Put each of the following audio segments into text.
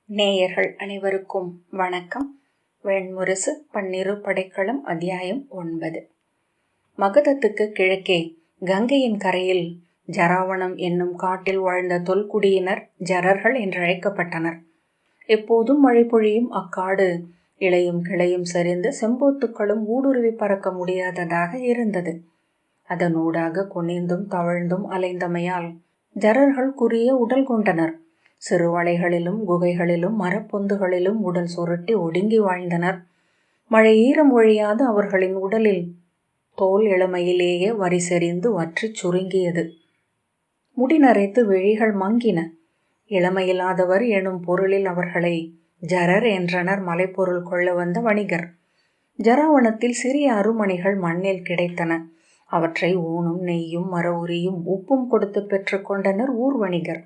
நேயர்கள் அனைவருக்கும் வணக்கம். வெண்முரசு பன்னிரு படைக்களம் அத்தியாயம் 9. மகதத்துக்கு கிழக்கே கங்கையின் கரையில் ஜராவணம் என்னும் காட்டில் வாழ்ந்த தொல்குடியினர் ஜரர்கள் என்றழைக்கப்பட்டனர். எப்போதும் மழை பொழியும் அக்காடு இலையும் கிளையும் சரிந்து செம்போத்துக்களும் ஊடுருவி பறக்க முடியாததாக இருந்தது. அதனூடாக குனிந்தும் தவழ்ந்தும் அலைந்தமையால் ஜரர்கள் குறிய உடல் கொண்டனர். சிறுவளைகளிலும் குகைகளிலும் மரப்பொந்துகளிலும் உடல் சுருட்டி ஒடுங்கி வாழ்ந்தனர். மழை ஈரம் ஒழியாது அவர்களின் உடலில் தோல் இளமையிலேயே வரிசெறிந்து வற்றிச் சுருங்கியது. முடி நரைத்து விழிகள் மங்கின. இளமையில்லாதவர் எனும் பொருளில் அவர்களை ஜரர் என்றனர் மலைப்பொருள் கொள்ள வந்த வணிகர். ஜராவணத்தில் சிறிய அருமணிகள் மண்ணில் கிடைத்தன. அவற்றை ஊனும் நெய்யும் மர உரியும் உப்பும் கொடுத்து பெற்று கொண்டனர் ஊர் வணிகர்.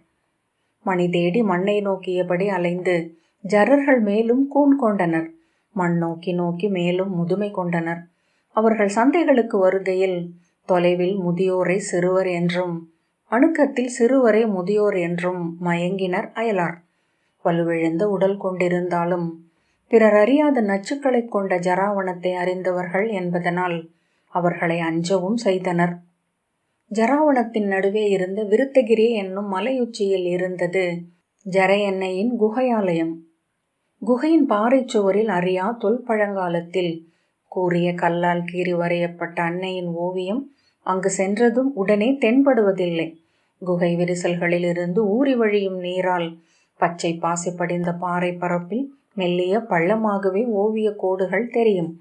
மணி தேடி மண்ணை நோக்கியபடி அலைந்து ஜரர்கள் மேலும் கூன் கொண்டனர். மண் நோக்கி நோக்கி மேலும் முதுமை கொண்டனர். அவர்கள் சந்தைகளுக்கு வருகையில் தொலைவில் முதியோரை சிறுவர் என்றும் அணுக்கத்தில் சிறுவரை முதியோர் என்றும் மயங்கினர் அயலார். வலுவிழந்த உடல் கொண்டிருந்தாலும் பிறர் அறியாத நச்சுக்களை கொண்ட ஜராவணத்தை அறிந்தவர்கள் என்பதனால் அவர்களை அஞ்சவும் செய்தனர். ஜராவணத்தின் நடுவே இருந்த விருத்தகிரி என்னும் மலையுச்சியில் இருந்தது ஜரையன்னையின் குகையாலயம். குகையின் பாறை சுவரில் அறியா தொல்பழங்காலத்தில் கூரிய கல்லால் கீறி வரையப்பட்ட அன்னையின் ஓவியம் அங்கு சென்றதும் உடனே தென்படுவதில்லை. குகை விரிசல்களில் இருந்து ஊறி வழியும் நீரால் பச்சை பாசி படிந்த பாறை பரப்பில் மெல்லிய பள்ளமாகவே ஓவிய கோடுகள் தெரியும்.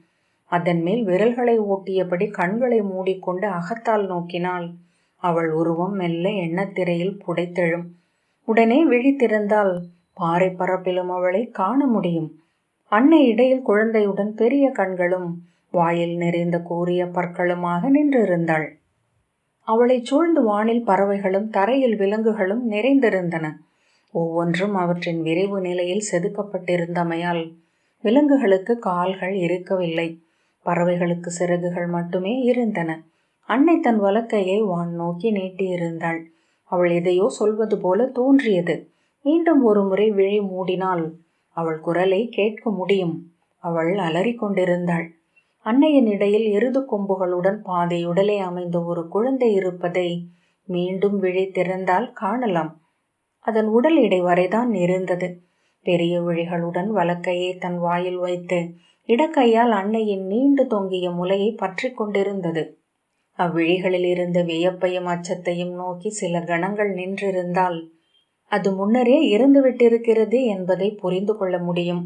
அதன் மேல் விரல்களை ஓட்டியபடி கண்களை மூடிக்கொண்டு அகத்தால் நோக்கினால் அவள் உருவம் மெல்ல எண்ணத்திரையில் புடைத்தெழும். உடனே விழித்திருந்தால் பாறை பரப்பிலும் அவளை காண முடியும். அன்னை இடையில் குழந்தையுடன் பெரிய கண்களும் வாயில் நிறைந்த கூரிய பற்களுமாக நின்றிருந்தாள். அவளை சூழ்ந்து வானில் பறவைகளும் தரையில் விலங்குகளும் நிறைந்திருந்தன. ஒவ்வொன்றும் அவற்றின் விரைவு நிலையில் செதுக்கப்பட்டிருந்தமையால் விலங்குகளுக்கு கால்கள் இருக்கவில்லை. பறவைகளுக்கு சிறகுகள் மட்டுமே இருந்தன. அன்னை தன் வலக்கையை வான் நோக்கி நீட்டியிருந்தாள். அவள் எதையோ சொல்வது போல தோன்றியது. மீண்டும் ஒரு முறை விழி மூடினால் அவள் குரலை கேட்க முடியும். அவள் அலறி கொண்டிருந்தாள். அன்னையின் இடையில் எருது கொம்புகளுடன் பாதையுடலே அமைந்த ஒரு குழந்தை இருப்பதை மீண்டும் விழி திறந்தால் காணலாம். அதன் உடல் இடை வரைதான் இருந்தது. பெரிய விழிகளுடன் வலக்கையை தன் வாயில் வைத்து இடக்கையால் அன்னையின் நீண்டு தொங்கிய முலையை பற்றி கொண்டிருந்தது. அவ்விழிகளில் இருந்த வியப்பையும் அச்சத்தையும் நோக்கி சில கணங்கள் நின்றிருந்தால் அது முன்னரே இறந்துவிட்டிருக்கிறது என்பதை புரிந்து கொள்ள முடியும்.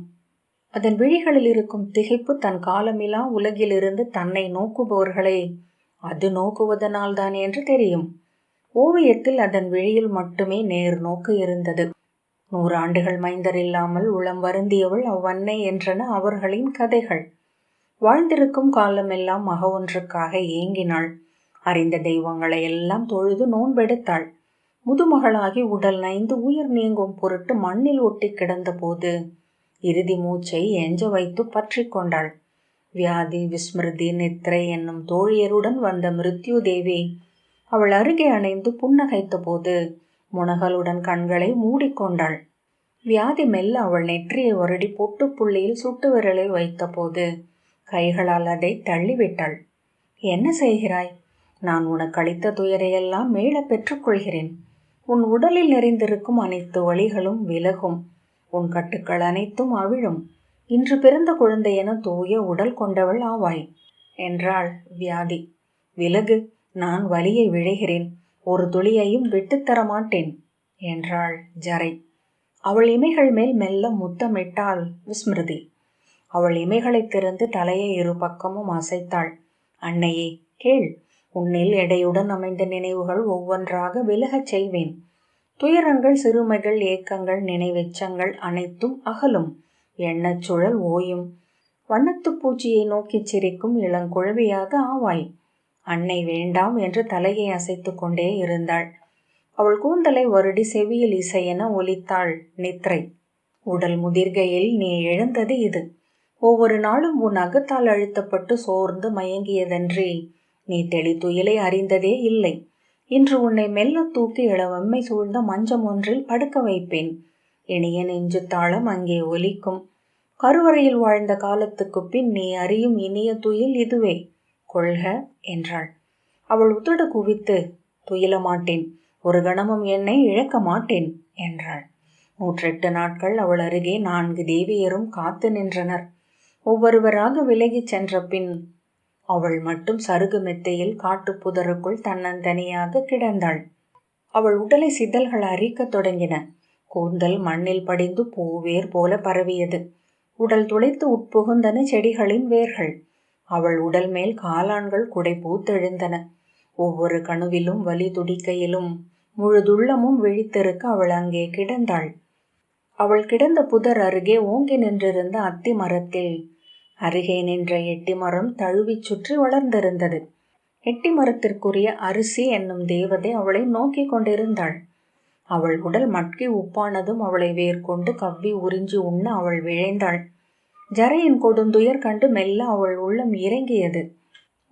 அதன் விழிகளில் இருக்கும் திகைப்பு தன் காலமிலா உலகிலிருந்து தன்னை நோக்குபவர்களை அது நோக்குவதனால்தான் என்று தெரியும். ஓவியத்தில் அதன் விழியில் மட்டுமே நேர் நோக்கு இருந்தது. 100 ஆண்டுகள் மைந்தர் இல்லாமல் உளம் வருந்தியவள் அவ்வன்னை என்றன அவர்களின் கதைகள். வாழ்ந்திருக்கும் காலமெல்லாம் மக ஒன்றுக்காக ஏங்கினாள். அறிந்த தெய்வங்களை எல்லாம் தொழுது நோன்பெடுத்தாள். முதுமகளாகி உடல் நைந்து உயிர் நீங்கும் பொருட்டு மண்ணில் ஒட்டி கிடந்த போது இறுதி மூச்சை எஞ்ச வைத்து பற்றி கொண்டாள். வியாதி விஸ்மிருதி நித்ரை என்னும் தோழியருடன் வந்த மிருத்யு தேவி அவள் அருகே அணைந்து புன்னகைத்த போது முனகலுடன் கண்களை மூடிக்கொண்டாள். வியாதி மெல்ல அவள் நெற்றியை வருடி பொட்டு புள்ளியில் சுட்டு விரலை வைத்த போது கைகளால் அதை தள்ளிவிட்டாள். என்ன செய்கிறாய்? நான் உனக்கு அளித்த துயரையெல்லாம் மீள பெற்றுக்கொள்கிறேன். உன் உடலில் நிறைந்திருக்கும் அனைத்து வலிகளும் விலகும். உன் கட்டுக்கள் அனைத்தும் அவிழும். இன்று பிறந்த குழந்தை என தூய உடல் கொண்டவள் ஆவாய் என்றாள் வியாதி. விலகு, நான் வலியை விழைகிறேன். ஒரு துளியையும் விட்டுத்தர மாட்டேன் என்றாள் ஜரை. அவள் இமைகள் மேல் மெல்ல முத்தமிட்டாள் விஸ்மிருதி. அவள் இமைகளை திறந்து தலையை இரு பக்கமும் அசைத்தாள். அன்னையே, கேள். உன்னில் எடையுடன் அமைந்த நினைவுகள் ஒவ்வொன்றாக விலகச் செய்வேன். துயரங்கள், சிறுமைகள், ஏக்கங்கள், நினைவெச்சங்கள் அனைத்தும் அகலும். எண்ணச் சுழல் ஓயும். வண்ணத்து பூச்சியை நோக்கி சிரிக்கும் இளங்குழவியாக ஆவாய். அன்னை வேண்டாம் என்று தலையை அசைத்து கொண்டே இருந்தாள். அவள் கூந்தலை வருடி செவியில் இசையென ஒலித்தாள் நித்ரை. உடல் முதிர்கையில் நீ இழந்தது இது. ஒவ்வொரு நாளும் உன் அகத்தால் அழுத்தப்பட்டு சோர்ந்து மயங்கியதன்றி நீ தெளித்துயிலை அறிந்ததே இல்லை. இன்று உன்னை மெல்ல தூக்கி இளவெம்மை சூழ்ந்த மஞ்சம் ஒன்றில் படுக்க வைப்பேன். இனிய நெஞ்சு தாளம் அங்கே ஒலிக்கும். கருவறையில் வாழ்ந்த காலத்துக்கு பின் நீ அறியும் இனிய துயில் இதுவே, கொள்க என்றாள். அவள் உதடு குவித்து, துயில மாட்டேன், ஒரு கணமும் என்னை இழக்க மாட்டேன் என்றாள். 108 நாட்கள் அவள் அருகே 4 தேவியரும் காத்து நின்றனர். ஒவ்வொருவராக விலகிச் சென்ற பின் அவள் மட்டும் சருகு மெத்தையில் காட்டுப்புதருக்குள் தன்னந்தனியாக கிடந்தாள். அவள் உடலை சிதல்கள் அரிக்கத் தொடங்கின. கூந்தல் மண்ணில் படிந்து பூவேர் போல பரவியது. உடல் துளைத்து உட்புகுந்தன செடிகளின் வேர்கள். அவள் உடல் மேல் காளான்கள் குடை பூத்தெழுந்தன. ஒவ்வொரு கணுவிலும் வலி துடிக்கையிலும் முழுதுள்ளமும் விழித்திருக்க அவள் அங்கே கிடந்தாள். அவள் கிடந்த புதர் அருகே ஓங்கி நின்றிருந்த அத்தி மரத்தில் அருகே நின்ற எட்டி மரம் தழுவிச் சுற்றி வளர்ந்திருந்தது. எட்டி மரத்திற்குரிய அரிசி என்னும் தேவதை அவளை நோக்கி கொண்டிருந்தாள். அவள் உடல் மட்கி உப்பானதும் அவளை வேர்கொண்டு கவ்வி உறிஞ்சி உண்ண அவள் விழைந்தாள். ஜரையின் கொடுந்துயர் கண்டு மெல்ல அவள் உள்ளம் இறங்கியது.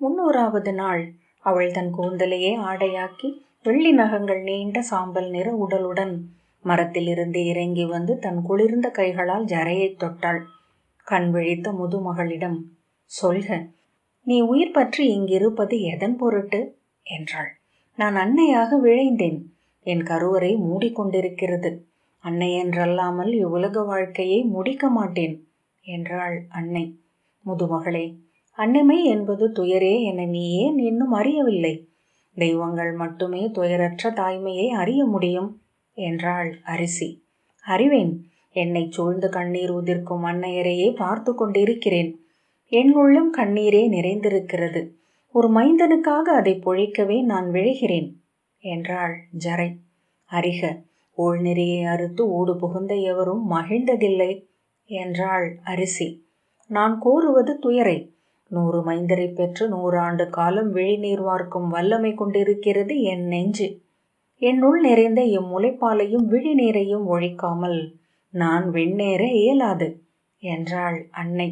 300வது நாள் அவள் தன் கூந்தலையே ஆடையாக்கி வெள்ளி நகங்கள் நீண்ட சாம்பல் நிற உடலுடன் மரத்திலிருந்து இறங்கி வந்து தன் குளிர்ந்த கைகளால் ஜரையை தொட்டாள். கண் விழித்த முதுமகளிடம், சொல்க, நீ உயிர் பற்றி இங்கிருப்பது எதன் பொருட்டு என்றாள். நான் அன்னையாக விழைந்தேன். என் கருவறை மூடிக்கொண்டிருக்கிறது. அன்னை என்றல்லாமல் இவ்வுலக வாழ்க்கையை முடிக்க மாட்டேன் என்றாள் அன்னை. முதுமகளே, அன்னைமை என்பது துயரே என நீ ஏன் இன்னும் அறியவில்லை? தெய்வங்கள் மட்டுமே துயரற்ற தாய்மையை அறிய முடியும் என்றாள் அரிசி. அறிவேன். என்னை சூழ்ந்து கண்ணீர் உதிர்க்கும் அன்னையரையே பார்த்து கொண்டிருக்கிறேன். என் உள்ளம் கண்ணீரே நிறைந்திருக்கிறது. ஒரு மைந்தனுக்காக அதை பொழிக்கவே நான் விழைகிறேன் என்றாள் ஜரை. அறிக, ஊழ்நெறியை அறுத்து ஊடு புகுந்த எவரும் மகிழ்ந்ததில்லை என்றாள் அரிசி. நான் கோருவது துயரை. 100 மைந்தரை பெற்று 100 ஆண்டு காலம் விழிநீர் வார்க்கும் வல்லமை கொண்டிருக்கிறது என் நெஞ்சு. என்னுள் நிறைந்த இம்முலைப்பாலையும் விழிநீரையும் ஒழிக்காமல் நான் வெண்ணேற இயலாது என்றாள் அன்னை.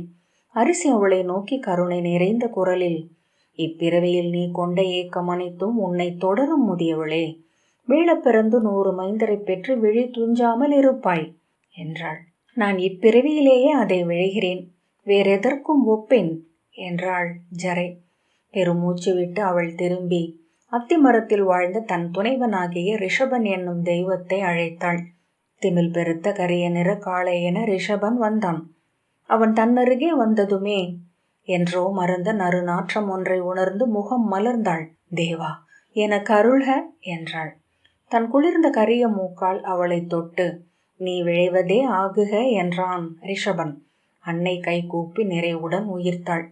அரிசி அவளை நோக்கி கருணை நிறைந்த குரலில், இப்பிறவியில் நீ கொண்ட ஏக்கம் அனைத்தும் உன்னை தொடரும் முதியவளே. மீளப் பிறந்து 100 மைந்தரை பெற்று விழி துஞ்சாமல் இருப்பாய் என்றாள். நான் இப்பிறவியிலேயே அதை விழைகிறேன். வேறெதற்கும் ஒப்பேன் என்றாள் ஜரை. பெருமூச்சு விட்டு அவள் திரும்பி அத்திமரத்தில் வாழ்ந்த தன் துணைவனாகிய ரிஷபன் என்னும் தெய்வத்தை அழைத்தாள். திமில் பெருத்த கரிய நிற காளையென ரிஷபன் வந்தான். அவன் தன்னருகே வந்ததுமே என்றோ மறந்த நறுநாற்றம் ஒன்றை உணர்ந்து முகம் மலர்ந்தாள். தேவா, என கருள்க என்றாள். தன் குளிர்ந்த கரிய மூக்கால் அவளை தொட்டு, நீ விழைவதே ஆகுக என்றான் ரிஷபன். அன்னை கை கூப்பி நிறைவுடன் உயிர்த்தாள்.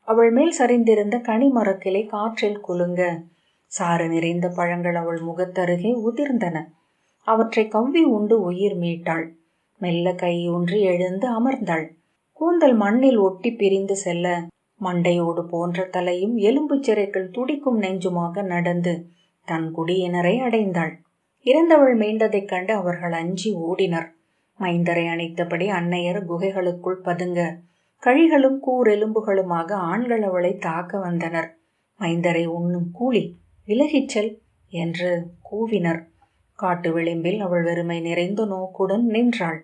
அவள் மேல் சரிந்திருந்த கனிமரக்கிளை காற்றில் குலுங்க சாறு நிறைந்த பழங்கள் அவள் முகத்தருகே உதிர்ந்தன. அவற்றை கவ்வி உண்டு உயிர் மீட்டாள். மெல்ல கையூன்றி எழுந்து அமர்ந்தாள். கூந்தல் மண்ணில் ஒட்டி பிரிந்து செல்ல மண்டையோடு போன்ற தலையும் எலும்பு சிறைகள் துடிக்கும் நெஞ்சுமாக நடந்து தன் குடியினரை அடைந்தாள். இறந்தவள் மீண்டதைக் கண்டு அவர்கள் அஞ்சி ஓடினர். மைந்தரை அணைத்தபடி அன்னையர் குகைகளுக்குள் பதுங்க கழிகளும் கூரெலும்புகளுமாக ஆண்கள் அவளை தாக்க வந்தனர். மைந்தரை உண்ணும் கூலி, விலகிச்சல் என்று கூவினர். காட்டு விளிம்பில் அவள் வெறுமை நிறைந்த நோக்குடன் நின்றாள்.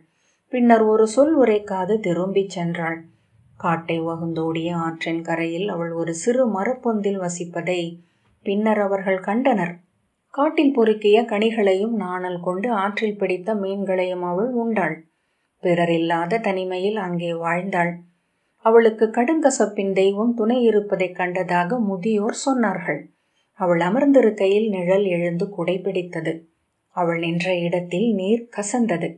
பின்னர் ஒரு சொல் உரைக்காது திரும்பிச் சென்றாள். காட்டை வகுந்தோடிய ஆற்றின் கரையில் அவள் ஒரு சிறு மரப்பொந்தில் வசிப்பதை பின்னர் அவர்கள் கண்டனர். காட்டில் பொறுக்கிய கனிகளையும் நாணல் கொண்டு ஆற்றில் பிடித்த மீன்களையும் அவள் உண்டாள். பிறர் இல்லாத தனிமையில் அங்கே வாழ்ந்தாள். அவளுக்கு கடுங்கசப்பின் தெய்வம் துணை இருப்பதைக் கண்டதாக முதியோர் சொன்னார்கள். அவள் அமர்ந்திருக்கையில் நிழல் எழுந்து குடைபிடித்தது. அவள் நின்ற இடத்தில் நீர் கசந்தது.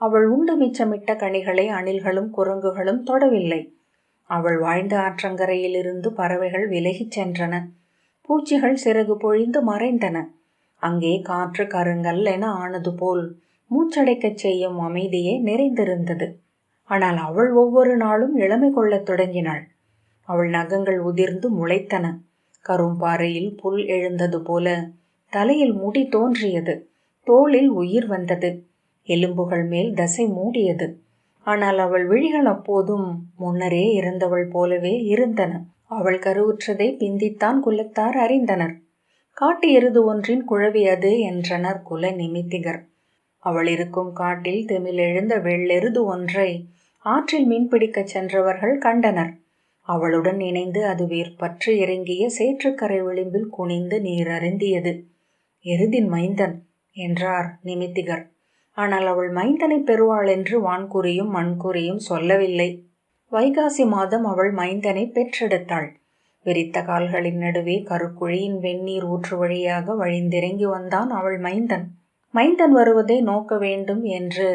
அவள் உண்டு மிச்சமிட்ட கனிகளை அணில்களும் குரங்குகளும் தொடவில்லை. அவள் வாழ்ந்த ஆற்றங்கரையிலிருந்து பறவைகள் விலகிச் சென்றன. பூச்சிகள் சிறகு பொழிந்து மறைந்தன. அங்கே காற்று கருங்கல் என ஆனது போல் மூச்சடைக்கச் செய்யும் அமைதியே நிறைந்திருந்தது. ஆனால் அவள் ஒவ்வொரு நாளும் இளமை கொள்ளத் தொடங்கினாள். அவள் நகங்கள் உதிர்ந்து முளைத்தன. கரும்பாறையில் புல் எழுந்தது போல தலையில் முடி தோன்றியது. தோளில் உயிர் வந்தது. எலும்புகள் மேல் தசை மூடியது. ஆனால் அவள் விழிகள் அப்போதும் முன்னரே இறந்தவள் போலவே இருந்தன. அவள் கருவுற்றதை பிந்தித்தான் குலத்தார் அறிந்தனர். காட்டு எருது ஒன்றின் குழவி அது என்றனர் குல நிமித்திகர். அவள் இருக்கும் காட்டில் தெமிழெழுந்த வெள்ளெருது ஒன்றை ஆற்றில் மீன்பிடிக்கச் சென்றவர்கள் கண்டனர். அவளுடன் இணைந்து அது வேர்பற்று இறங்கிய சேற்றுக்கரை விளிம்பில் குனிந்து நீர் அருந்தியது. எருதின் மைந்தன் என்றார் நிமித்திகர். ஆனால் அவள் மைந்தனை பெறுவாள் என்று வான்குறியும் மண்குறியும் சொல்லவில்லை. வைகாசி மாதம் அவள் மைந்தனை பெற்றெடுத்தாள். விரித்த கால்களின் நடுவே கருக்குழியின் வெந்நீர் ஊற்று வழியாக வழிந்திறங்கி வந்தான் அவள் மைந்தன். மைந்தன் வருவதை நோக்க வேண்டும் என்று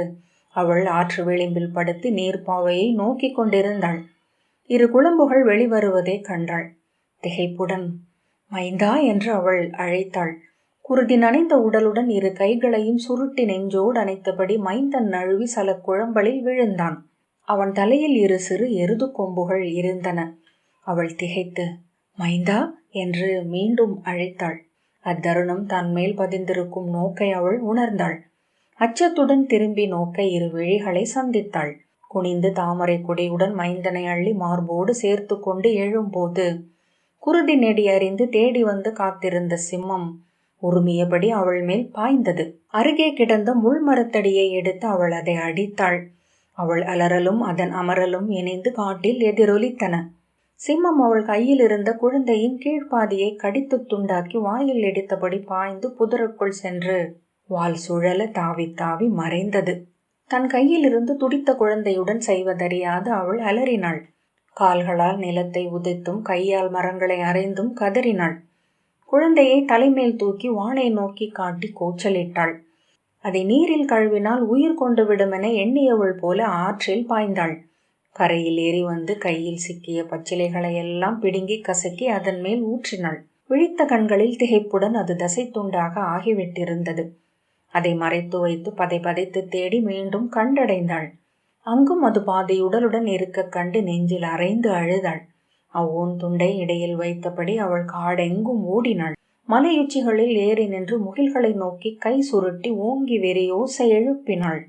அவள் ஆற்று விளிம்பில் படுத்து நீர்ப்பாவையை நோக்கி கொண்டிருந்தாள். இரு குளம்புகள் வெளிவருவதை கண்டாள். திகைப்புடன் மைந்தா என்று அவள் அழைத்தாள். குருதி நனைந்த உடலுடன் இரு கைகளையும் சுருட்டி நெஞ்சோடு அணைத்தபடி மைந்தன் நழுவி சல குழம்பலில் விழுந்தான். அவன் தலையில் இரு சிறு எருது கொம்புகள் இருந்தன. அவள் திகைத்து மைந்தா என்று மீண்டும் அழைத்தாள். அத்தருணம் தன் மேல் பதிந்திருக்கும் நோக்கை அவள் உணர்ந்தாள். அச்சத்துடன் திரும்பி நோக்க இரு விழிகளை சந்தித்தாள். குனிந்து தாமரை கொடியுடன் மைந்தனை அள்ளி மார்போடு சேர்த்து கொண்டு எழும்போது குருதி நெடி அறிந்து தேடி வந்து காத்திருந்த சிம்மம் உருமியபடி அவள் மேல் பாய்ந்தது. அருகே கிடந்த முள்மரத்தடியை எடுத்து அவள் அதை அடித்தாள். அவள் அலறலும் அதன் அமரலும் இணைந்து காட்டில் எதிரொலித்தன. சிம்மம் அவள் கையில் இருந்த குழந்தையின் கீழ்ப்பாதியை கடித்து துண்டாக்கி வாயில் இடித்தபடி பாய்ந்து புதருக்குள் சென்று வால் சுழல தாவி தாவி மறைந்தது. தன் கையிலிருந்து துடித்த குழந்தையுடன் செய்வதறியாது அவள் அலறினாள். கால்களால் நிலத்தை உதைத்தும் கையால் மரங்களை அறைந்தும் கதறினாள். குழந்தையை தலைமேல் தூக்கி வானை நோக்கி காட்டி கூச்சலிட்டாள். அதை நீரில் கழுவினால் உயிர் கொண்டு விடுமென எண்ணியவள் போல ஆற்றில் பாய்ந்தாள். கரையில் ஏறி வந்து கையில் சிக்கிய பச்சிலைகளை எல்லாம் பிடுங்கி கசக்கி அதன் மேல் ஊற்றினாள். விழித்த கண்களில் திகைப்புடன் அது தசை துண்டாக ஆகிவிட்டிருந்தது. அதை மறைத்து வைத்து பதை பதைத்து தேடி மீண்டும் கண்டடைந்தாள். அங்கும் அது பாதியுடலுடன் இருக்க கண்டு நெஞ்சில் அரைந்து அழுதாள். அவ்வோன் துண்டை இடையில் வைத்தபடி அவள் காடெங்கும் ஓடினாள். மலையுச்சிகளில் ஏறி நின்று முகில்களை நோக்கி கை சுருட்டி ஓங்கி வெறியோசை எழுப்பினாள்.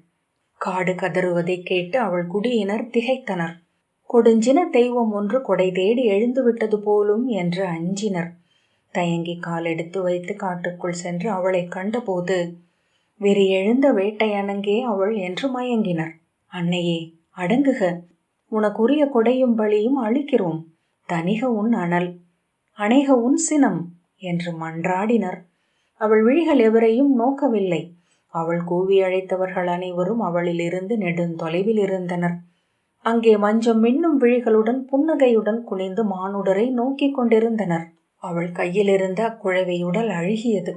காடு கதறுவதை கேட்டு அவள் குடியினர் திகைத்தனர். கொடுஞ்சின தெய்வம் ஒன்று கொடை தேடி எழுந்துவிட்டது போலும் என்று அஞ்சினர். தயங்கி கால் எடுத்து வைத்து காட்டுக்குள் சென்று அவளை கண்டபோது வெறி எழுந்த வேட்டையனங்கே அவள் என்று மயங்கினர். அன்னையே, அடங்குக, உனக்குரிய கொடையும் பலியும் அளிக்கிறோம். தனிக உன் அனல், அணைக உன் சினம் என்று மன்றாடினர். அவள் விழிகள் எவரையும் நோக்கவில்லை. அவள் கூவி அழைத்தவர்கள் அனைவரும் அவளிலிருந்து நெடுந்தொலைவில் இருந்தனர். அங்கே மஞ்சம் மின்னும் விழிகளுடன் புன்னகையுடன் குனிந்து மானுடரை நோக்கி கொண்டிருந்தனர். அவள் கையிலிருந்த அக்குழவையுடல் அழுகியது.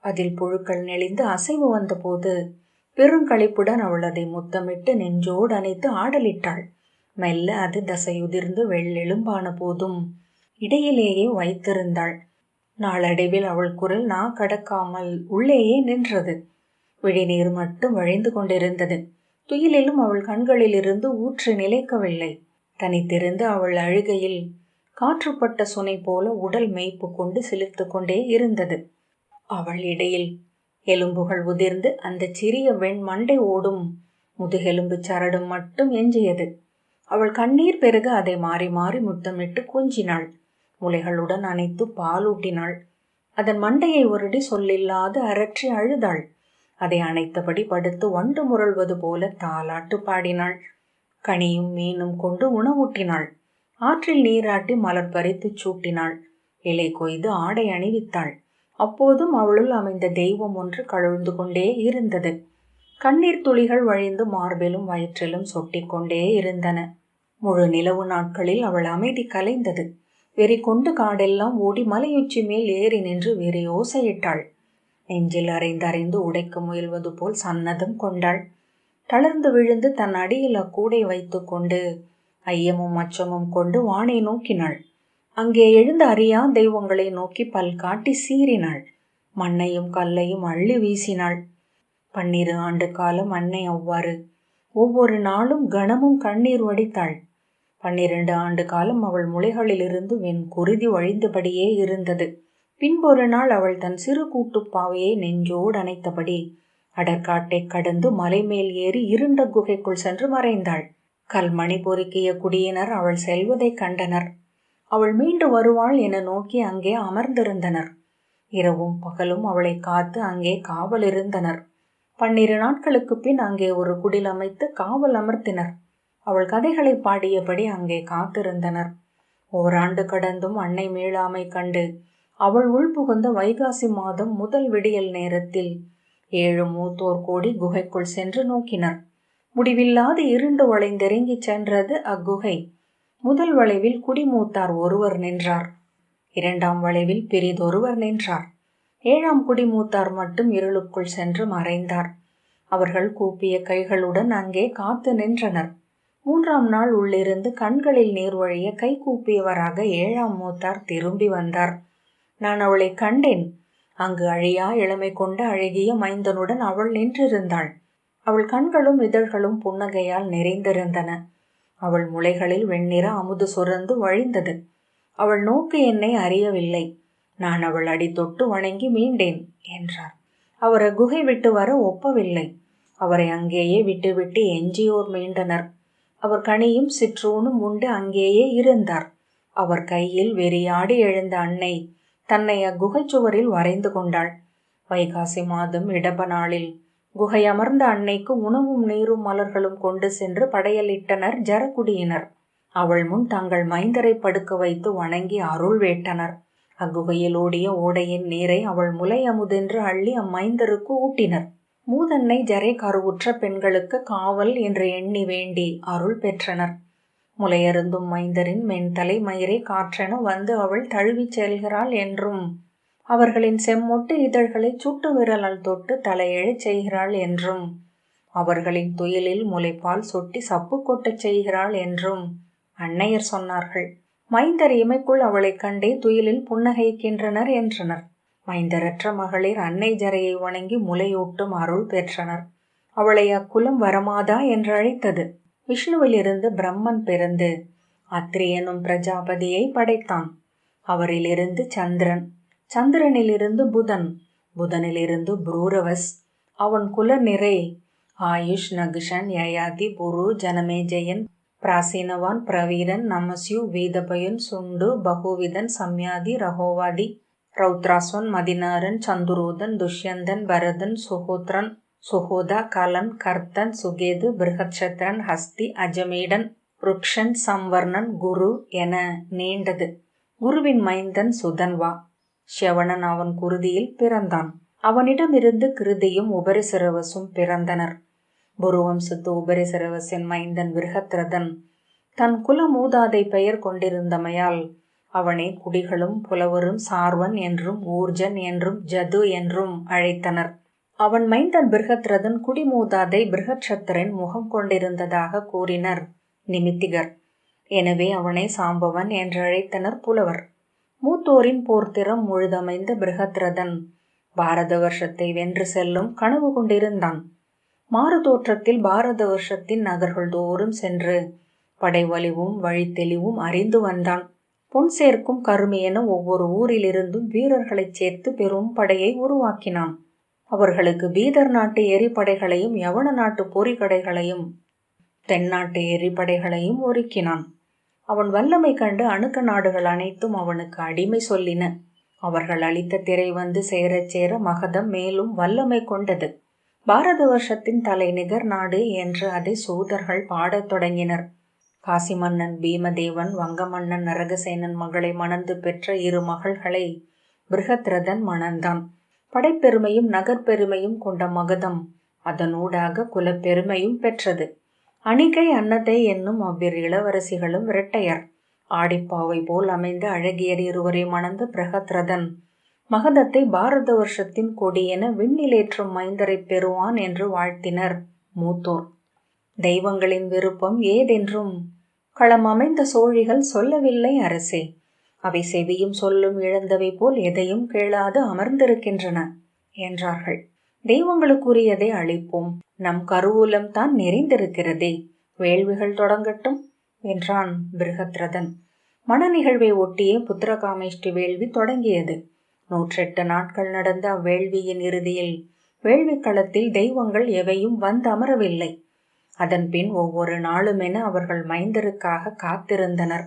அதில் புழுக்கள் நெளிந்து அசைவு வந்தபோது பெருங்களிப்புடன் அவள் அதை முத்தமிட்டு நெஞ்சோடு அணைத்து ஆடலிட்டாள். மெல்ல அது தசையுதிர்ந்து வெள்ளெலும்பான போதும் இடையிலேயே வைத்திருந்தாள். நாளடைவில் அவள் குரல் நா கடக்காமல் உள்ளேயே நின்றது. விழிநீர் மட்டும் வழிந்து கொண்டிருந்தது. துயிலிலும் அவள் கண்களிலிருந்து ஊற்று நிலைக்கவில்லை. தனித்திருந்து அவள் அழுகையில் காற்றுப்பட்ட சுனை போல உடல் மேய்ப்பு கொண்டு சிலிர்த்து கொண்டே இருந்தது. அவள் இடையில் எலும்புகள் உதிர்ந்து அந்த சிறிய வெண் மண்டை ஓடும் முதுகெலும்பு சரடும் மட்டும் எஞ்சியது. அவள் கண்ணீர் பெருக அதை மாறி மாறி முத்தமிட்டு கொஞ்சினாள். முலைகளுடன் அணைத்து பாலூட்டினாள். அதன் மண்டையை ஒருடி சொல்லில்லாது அரற்றி அழுதாள். அதை அணைத்தபடி படுத்து வண்டு முரள்வது போல தாலாட்டு பாடினாள். கனியும் மீனும் கொண்டு உணவூட்டினாள். ஆற்றில் நீராட்டி மலர் பறித்து சூட்டினாள். இலை கொய்து ஆடை அணிவித்தாள். அப்போதும் அவளுள் அமைந்த தெய்வம் ஒன்று கழுழ்ந்து கொண்டே இருந்தது. கண்ணீர் துளிகள் வழிந்து மார்பிலும் வயிற்றிலும் சொட்டி கொண்டே இருந்தன. முழு நிலவு நாட்களில் அவள் அமைதி கலைந்தது. வெறி கொண்டு காடெல்லாம் ஓடி மலையுச்சி மேல் ஏறி நின்று வெறி ஓசையிட்டாள். நெஞ்சில் அரைந்து உடைக்க முயல்வது போல் சன்னதம் கொண்டாள். தளர்ந்து விழுந்து தன் அடியில் அக்கூடை வைத்து கொண்டு ஐயமும் அச்சமும் கொண்டு வானை நோக்கினாள். அங்கே எழுந்த அறியா தெய்வங்களை நோக்கி பல் காட்டி சீறினாள். மண்ணையும் கல்லையும் அள்ளி வீசினாள். 12 ஆண்டு காலம் அன்னை அவ்வாறு ஒவ்வொரு நாளும் கணமும் கண்ணீர் வடித்தாள். 12 ஆண்டு காலம் அவள் முளைகளிலிருந்து வெண் குருதி வழிந்தபடியே இருந்தது. பின்பொரு நாள் அவள் தன் சிறு கூட்டுப்பாவையை நெஞ்சோடு அணைத்தபடி அடற்காட்டை கடந்து மலைமேல் ஏறி இருண்ட குகைக்குள் சென்று மறைந்தாள். கல்மணி பொறுக்கிய குடியினர் அவள் செல்வதை கண்டனர். அவள் மீண்டு வருவாள் என நோக்கி அங்கே அமர்ந்திருந்தனர். இரவும் பகலும் அவளை காத்து அங்கே காவல் இருந்தனர். 12 நாட்களுக்கு பின் அங்கே ஒரு குடில் அமைத்து காவல் அமர்த்தினர். அவள் கதைகளை பாடியபடி அங்கே காத்திருந்தனர். ஓராண்டு கடந்தும் அன்னை மீளாமை கண்டு அவள் உள்புகுந்த வைகாசி மாதம் முதல் விடியல் நேரத்தில் 7 மூத்தோர் கூடி குகைக்குள் சென்று நோக்கினர். முடிவில்லாது இருண்டு வளைந்திறங்கி சென்றது அக்குகை. முதல் வளைவில் குடிமூத்தார் ஒருவர் நின்றார். 2ஆம் வளைவில் பிரிதொருவர் நின்றார். 7ஆம் குடிமூத்தார் மட்டும் இருளுக்குள் சென்று மறைந்தார். அவர்கள் கூப்பிய கைகளுடன் அங்கே காத்து நின்றனர். 3ஆம் நாள் உள்ளிருந்து கண்களில் நீர் வழிய கை கூப்பியவராக 7ஆம் மூத்தார் திரும்பி வந்தார். நான் அவளை கண்டேன். அங்கு அழியா இளமை கொண்ட அழகிய மைந்தனுடன் அவள் நின்றிருந்தாள். அவள் கண்களும் இதழ்களும் புன்னகையால் நிறைந்திருந்தன. அவள் முளைகளில் வெண்ணிற அமுது சுரந்து வழிந்தது. அவள் நோக்கு என்னை அறியவில்லை. நான் அவள் அடி தொட்டு வணங்கி மீண்டேன் என்றார். அவரை குகை விட்டு வர ஒப்பவில்லை. அவரை அங்கேயே விட்டுவிட்டு எஞ்சியோர் மீண்டனர். அவர் கனியும் சிற்றூனும் உண்டு அங்கேயே இருந்தார். அவர் கையில் வெறியாடி எழுந்த அன்னை தன்னை அக்குகை சுவரில் வரைந்து கொண்டாள். வைகாசி மாதம் இடப நாளில் குகை அமர்ந்த அன்னைக்கு உணவும் நீரும் மலர்களும் கொண்டு சென்று படையலிட்டனர் ஜரகுடியினர். அவள் முன் தங்கள் மைந்தரை படுக்க வைத்து வணங்கி அருள் வேட்டனர். அக்குகையில் ஓடிய ஓடையின் நீரை அவள் முலை அமுதென்று அள்ளி அம்மைந்தருக்கு ஊட்டினர். மூதன்னை ஜரை கருவுற்ற பெண்களுக்கு காவல் என்று எண்ணி வேண்டி அருள் பெற்றனர். முலையருந்தும் மைந்தரின் மென்தலை மயிரை காற்றென வந்து அவள் தழுவிச் செல்கிறாள் என்றும், அவர்களின் செம்மொட்டு இதழ்களை சுட்டு விரலால் தொட்டு தலையெழச் செய்கிறாள் என்றும், அவர்களின் துயிலில் முலைப்பால் சொட்டி சப்பு கொட்டச் செய்கிறாள் என்றும் அன்னையர் சொன்னார்கள். மைந்தர் இமைக்குள் அவளை கண்டே துயிலில் புன்னகைக்கின்றனர் என்றனர். மைந்தரற்ற மகளிர் அன்னை ஜரையை வணங்கி முலையூட்டும் அருள் பெற்றனர். அவளை அக்குலம் வரமாதா என்று அழைத்தது. விஷ்ணுவிலிருந்து பிரம்மன் பிறந்து அத்ரி எனும் பிரஜாபதியை படைத்தான். அவரிலிருந்து சந்திரன், சந்திரனிலிருந்து புதன், புதனிலிருந்து புரூரவஸ். அவன் குல நிறை ஆயுஷ், நகுஷன், யயாதி, புரு, ஜனமேஜயன், பிராசீனவான், பிரவீரன், நமஸ்யு, வீதபயன், சுண்டு, பகுவிதன், சம்யாதி, ரகோவாதி, ரௌத்ராஸ்வன், மதினாரன், சந்துரோதன், துஷ்யந்தன், பரதன், சுஹோத்ரன், சுஹோதா, கலன், கர்த்தன், சுகேது, பிருகட்சத்ரன், ஹஸ்தி, அஜமீடன், ருக்ஷன், சம்வர்ணன், குரு என நீண்டது. குருவின் மைந்தன் சுதன்வா. ஷெவணன் அவன் குருதியில் பிறந்தான். அவனிடமிருந்து கிருதியும் உபரிசிரவசும் பிறந்தனர். புருவம்சத்து உபரிசிரவசின் மைந்தன் விருகத்ரதன் தன் குல மூதாதை பெயர் கொண்டிருந்தமையால் அவனை குடிகளும் புலவரும் சார்வன் என்றும் ஊர்ஜன் என்றும் ஜது என்றும் அழைத்தனர். அவன் மைந்தன் பிருகத்ரதன் குடிமூதாதை பிருகட்சத்திரன் முகம் கொண்டிருந்ததாக கூறினர் நிமித்திகர். எனவே அவனை சாம்பவன் என்று அழைத்தனர் புலவர். மூத்தோரின் போர்த்திறம் முழுதமைந்த பிருகத்ரதன் பாரத வருஷத்தை வென்று செல்லும் கனவு கொண்டிருந்தான். மாறு தோற்றத்தில் பாரத வருஷத்தின் நகர்கள் தோறும் சென்று படைவலிவும் வழித்தெளிவும் அறிந்து வந்தான். பொன் சேர்க்கும் கருமி என ஒவ்வொரு ஊரிலிருந்தும் வீரர்களை சேர்த்து பெரும் படையை உருவாக்கினான். அவர்களுக்கு பீதர் நாட்டு எரிப்படைகளையும் யவன நாட்டு பொறிகடைகளையும் தென்னாட்டு எரிப்படைகளையும் ஒருக்கினான். அவன் வல்லமை கண்டு அணுக்க நாடுகள் அனைத்தும் அவனுக்கு அடிமை சொல்லின. அவர்கள் அளித்த திரை வந்து சேரச் சேர மகதம் மேலும் வல்லமை கொண்டது. பாரத வருஷத்தின் தலைநிகர் நாடு என்று அதை சூதர்கள் பாடத் தொடங்கினர். காசி மன்னன் பீமதேவன் வங்க மன்னன் நரகசேனன் மகளை மணந்து பெற்ற 2 மகள்களை பிருகத்ரதன் மணந்தான். படைப்பெருமையும் நகர்பெருமையும் கொண்ட மகதம் அதனூடாக குலப்பெருமையும் பெற்றது. அணிகை அன்னதை என்னும் அவ்விரு இளவரசிகளும் இரட்டையர். ஆடிப்பாவை போல் அமைந்த அழகியர் 2வரை மணந்த பிருகத்ரதன் மகதத்தை பாரத வருஷத்தின் கொடியென விண்ணிலேற்றும் மைந்தரை பெறுவான் என்று வாழ்த்தினர் மூத்தோர். தெய்வங்களின் விருப்பம் ஏதென்றும் களம் அமைந்த சோழிகள் சொல்லவில்லை அரசே. அவை செவியும் சொல்லும் இழந்தவை போல் எதையும் கேளாது அமர்ந்திருக்கின்றன என்றார்கள். தெய்வங்களுக்குரியதை அளிப்போம், நம் கருவூலம் தான் நிறைந்திருக்கிறதே, வேள்விகள் தொடங்கட்டும் என்றான் பிருகத்ரதன். மன நிகழ்வை ஒட்டியே புத்திரகாமேஷ்டி வேள்வி தொடங்கியது. 108 நாட்கள் நடந்த அவ்வேள்வியின் இறுதியில் வேள்விக்களத்தில் தெய்வங்கள் எவையும் வந்து அமரவில்லை. அதன் பின் ஒவ்வொரு நாளுமென அவர்கள் மைந்தருக்காக காத்திருந்தனர்.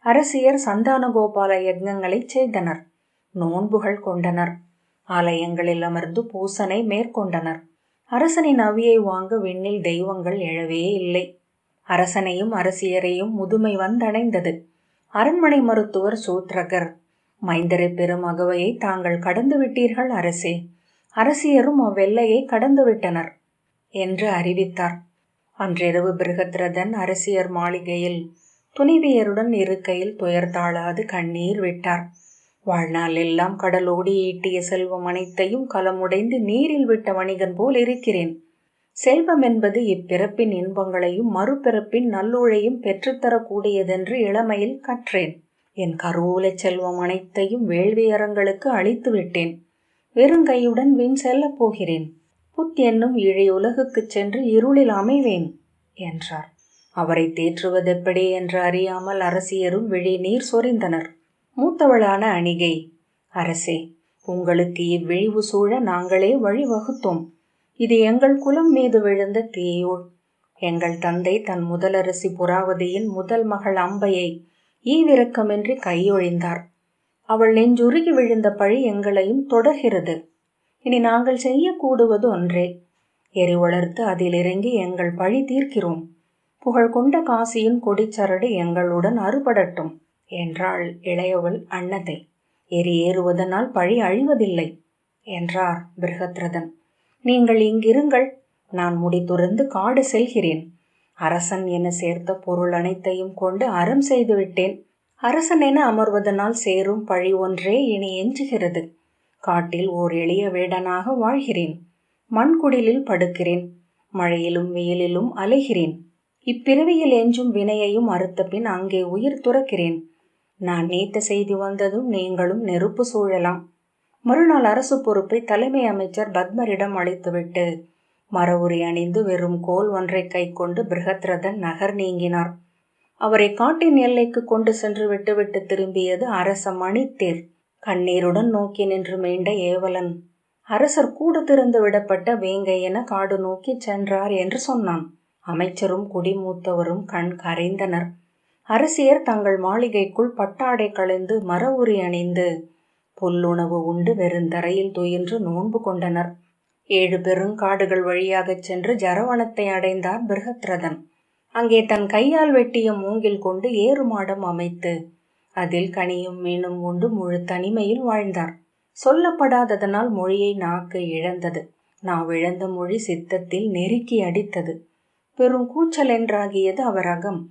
அரசியர் சந்தான கோபால யக்ஞங்களை செய்தனர். நோன்புகள் கொண்டனர். ஆலயங்களில் அமர்ந்து பூசனை மேற்கொண்டனர். அரசனின் அவியை வாங்க விண்ணில் தெய்வங்கள் எழவே இல்லை. அரசனையும் அரசியரையும் முதுமை வந்தடைந்தது. அரண்மனை மருத்துவர் சூத்ரகர், மைந்தரை பெறும் அகவையை தாங்கள் கடந்து விட்டீர்கள் அரசே, அரசியரும் அவ்வெல்லையை கடந்து விட்டனர் என்று அறிவித்தார். அன்றிரவு பிருகத்ரதன் அரசியர் மாளிகையில் துணைவியருடன் இருக்கையில் துயர் தாழாது கண்ணீர் விட்டார். வாழ்நாள் எல்லாம் கடலோடி ஈட்டிய செல்வம் அனைத்தையும் களமுடைந்து நீரில் விட்ட வணிகன் போல் இருக்கிறேன். செல்வம் என்பது இப்பிறப்பின் இன்பங்களையும் மறுபிறப்பின் நல்லூழையும் பெற்றுத்தரக்கூடியதென்று இளமையில் கற்றேன். என் கருவூல செல்வம் அனைத்தையும் வேள்வியரங்களுக்கு அளித்து விட்டேன். வெறுங்கையுடன் விண் செல்லப் போகிறேன். புத் என்னும் இழையுலகுக்குச் சென்று இருளில் அமைவேன் என்றார். அவரை தேற்றுவதெப்படி என்று அறியாமல் அரசியரும் விழி நீர் சொரிந்தனர். மூத்தவளான அணிகை, அரசே, உங்களுக்கு இவ்விழிவு சூழ நாங்களே வழிவகுத்தோம். இது எங்கள் குலம் மீது விழுந்த தீயோள். எங்கள் தந்தை தன் முதலரசி புராவதியின் முதல் மகள் அம்பையை ஈவிரக்கமின்றி கையொழிந்தார். அவள் நெஞ்சுருகி விழுந்த பழி எங்களையும் தொடர்கிறது. இனி நாங்கள் செய்யக்கூடுவது ஒன்றே, எரி வளர்த்து அதில் இறங்கி எங்கள் பழி தீர்க்கிறோம். புகழ் கொண்ட காசியின் கொடிச்சரடு எங்களுடன் அறுபடட்டும் என்றாள் இளையவள் அன்னதை. எரி ஏறுவதனால் பழி அழிவதில்லை என்றார் பிருகத்ரதன். நீங்கள் இங்கிருங்கள், நான் முடி துறந்து காடு செல்கிறேன். அரசன் என சேர்த்த பொருள் அனைத்தையும் கொண்டு அறம் செய்துவிட்டேன். அரசன் என அமர்வதனால் சேரும் பழி ஒன்றே இனி எஞ்சுகிறது. காட்டில் ஓர் எளிய வேடனாக வாழ்கிறேன். மண்குடிலில் படுக்கிறேன். மழையிலும் வெயிலிலும் அலைகிறேன். இப்பிறவியில் எஞ்சும் வினையையும் அறுத்த பின் அங்கே உயிர் துறக்கிறேன். நான் நீத்த செய்தி வந்ததும் நீங்களும் நெருப்பு சூழலாம். மறுநாள் அரசு பொறுப்பை தலைமை அமைச்சர் பத்மரிடம் அளித்துவிட்டு மரவுரி அணிந்து வெறும் கோல் ஒன்றை கை கொண்டு பிருகத்ரதன் நகர் நீங்கினார். அவரை காட்டின் எல்லைக்கு கொண்டு சென்று விட்டுவிட்டு திரும்பியது அரச மணித்தேர். கண்ணீருடன் நோக்கி நின்று மீண்ட ஏவலன், அரசர் கூடு திறந்து விடப்பட்ட வேங்கை என காடு நோக்கி சென்றார் என்று சொன்னான். அமைச்சரும் குடிமூத்தவரும் கண் கரைந்தனர். அரசியர் தங்கள் மாளிகைக்குள் பட்டாடை களைந்து மரவுரி அணிந்து புல்லுணவு உண்டு வெறுந்தரையில் துயின்று நோன்பு கொண்டனர். 7 பெருங்காடுகள் வழியாகச் சென்று ஜரவணத்தை அடைந்தார் பிருகத்ரதன். அங்கே தன் கையால் வெட்டிய மூங்கில் கொண்டு ஏறுமாடம் அமைத்து அதில் கனியும் மீனும் உண்டு முழு தனிமையில் வாழ்ந்தார். சொல்லப்படாததனால் மொழியை நாக்கு இழந்தது. நாவிழந்த மொழி சித்தத்தில் நெருக்கி அடித்தது. பெரும் கூச்சல் என்றாகியது அவர் அகம்.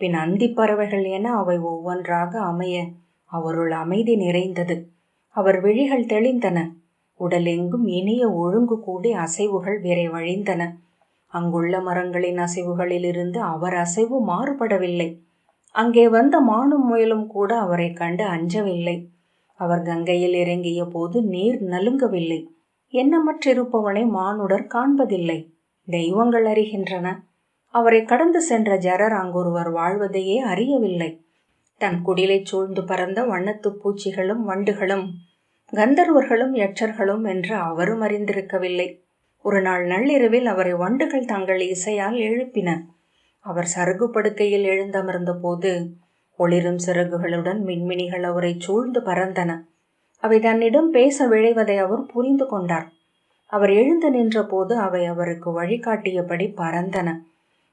பின் அந்தி பறவைகள் என அவை ஒவ்வொன்றாக அமைய அவருள் அமைதி நிறைந்தது. அவர் விழிகள் தெளிந்தன. உடலெங்கும் இனிய ஒழுங்கு கூடி அசைவுகள் விரைவழிந்தன. அங்குள்ள மரங்களின் அசைவுகளிலிருந்து அவர் அசைவு மாறுபடவில்லை. அங்கே வந்த மானும் முயலும் கூட அவரை கண்டு அஞ்சவில்லை. அவர் கங்கையில் இறங்கிய போது நீர் நலுங்கவில்லை. எண்ணமற்றிருப்பவனை மானுடர் காண்பதில்லை, தெய்வங்கள் அறிகின்றன. அவரை கடந்து சென்ற ஜரர் அங்கொருவர் வாழ்வதையே அறியவில்லை. தன் குடிலை சூழ்ந்து பறந்த வண்ணத்து பூச்சிகளும் வண்டுகளும் கந்தர்வர்களும் யட்சர்களும் என்று அவரும் அறிந்திருக்கவில்லை. ஒரு நாள் நள்ளிரவில் அவரை வண்டுகள் தங்கள் இசையால் எழுப்பின. அவர் சருகு படுக்கையில் எழுந்தமர்ந்த போது ஒளிரும் சிறகுகளுடன் மின்மினிகள் அவரை சூழ்ந்து பறந்தன. அவை தன்னிடம் பேச விழைவதை அவர் புரிந்து கொண்டார். அவர் எழுந்து நின்ற போது அவை அவருக்கு வழிகாட்டியபடி பறந்தன.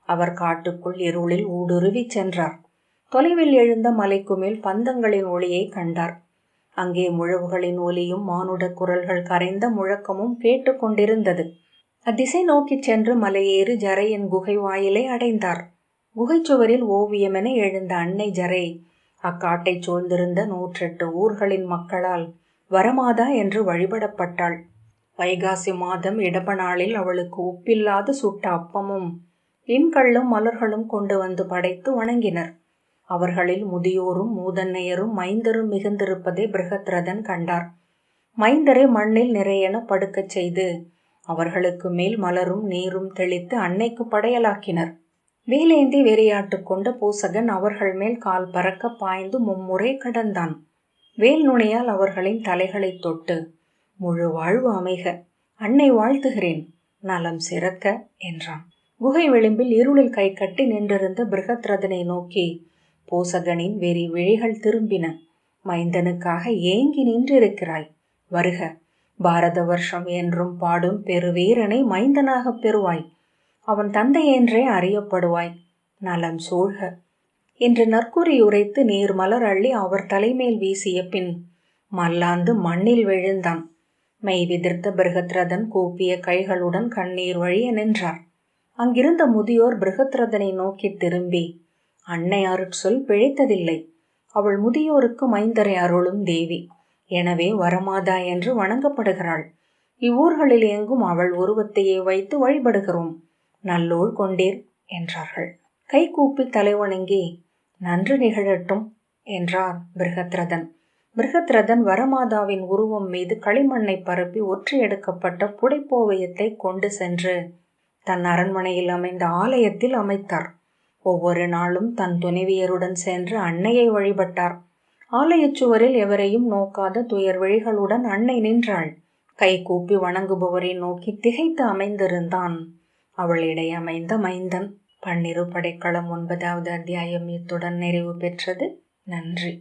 அவர் காட்டுக்குள் இருளில் ஊடுருவி சென்றார். தொலைவில் எழுந்த மலைக்கு மேல் பந்தங்களின் ஒளியை கண்டார். அங்கே முழவுகளின் ஒலியும் மானுட குரல்கள் கரைந்த முழக்கமும் கேட்டு கொண்டிருந்தது. அத்திசை நோக்கிச் சென்று மலையேறி ஜரையின் குகை வாயிலை அடைந்தார். குகைச்சுவரில் ஓவியமென எழுந்த அன்னை ஜரை அக்காட்டை சூழ்ந்திருந்த 108 ஊர்களின் மக்களால் வரமாதா என்று வழிபடப்பட்டாள். வைகாசி மாதம் இடப நாளில் அவளுக்கு உப்பில்லாது சுட்ட அப்பமும் இன்கள்ளும் மலர்களும் கொண்டு வந்து படைத்து வணங்கினர். அவர்களில் முதியோரும் மூதன்னையரும் மைந்தரும் மிகுந்திருப்பதை பிருகத்ரதன் கண்டார். மைந்தரை மண்ணில் நிறையென படுக்கச் செய்து அவர்களுக்கு மேல் மலரும் நீரும் தெளித்து அன்னைக்கு படையலாக்கினர். வேலேந்தி வெறியாட்டு கொண்ட பூசகன் அவர்கள் மேல் கால் பறக்க பாய்ந்து 3 முறை கடந்தான். வேல் நுனியால் அவர்களின் தலைகளை தொட்டு, முழு வாழ்வு அமைக, அன்னை வாழ்த்துகிறேன், நலம் சிறக்க என்றான். குகை விளிம்பில் இருளில் கை கட்டி நின்றிருந்த பிருகத்ரதனை நோக்கி பூசகனின் வெறி விழிகள் திரும்பின. மைந்தனுக்காக ஏங்கி நின்றிருக்கிறாய், வருக, பாரத வருஷம் என்றும் பாடும் பெருவீரனை மைந்தனாகப் பெறுவாய். அவன் தந்தை என்றே அறியப்படுவாய். நலம் சூழ்க என்று நற்குறி உரைத்து நீர் மலர் அள்ளி அவர் தலைமேல் வீசிய பின் மல்லாந்து மண்ணில் விழுந்தான். மெய் விதிர்த்த பிருகத்ரதன் கூப்பிய கைகளுடன் கண்ணீர் வழிய நின்றார். அங்கிருந்த முதியோர் பிருகத்ரதனை நோக்கி திரும்பி, அன்னை அருட்சொல் பிழைத்ததில்லை. அவள் முதியோருக்கு மைந்தரை அருளும் தேவி. எனவே வரமாதா என்று வணங்கப்படுகிறாள். இவ்வூர்களில் எங்கும் அவள் உருவத்தையே வைத்து வழிபடுகிறோம். நல்லோள் கொண்டீர் என்றார்கள். கை கூப்பி தலைவணங்கி நன்று நிகழட்டும் என்றார் பிருகத்ரதன். பிருகத்ரதன் வரமாதாவின் உருவம் மீது களிமண்ணை பரப்பி ஒற்றி எடுக்கப்பட்ட புடைப்போவியத்தை கொண்டு சென்று தன் அரண்மனையில் அமைந்த ஆலயத்தில் அமைத்தார். ஒவ்வொரு நாளும் தன் துணைவியருடன் சென்று அன்னையை வழிபட்டார். ஆலயச் சுவரில் எவரையும் நோக்காத துயர் விழிகளுடன் அன்னை நின்றாள். கை கூப்பி வணங்குபவரை நோக்கி திகைத்து அமைந்திருந்தான் அவளிடை அமைந்த மைந்தன். பன்னிரு படைக்களம் 9வது அத்தியாயம் இத்துடன் நிறைவு பெற்றது. நன்றி.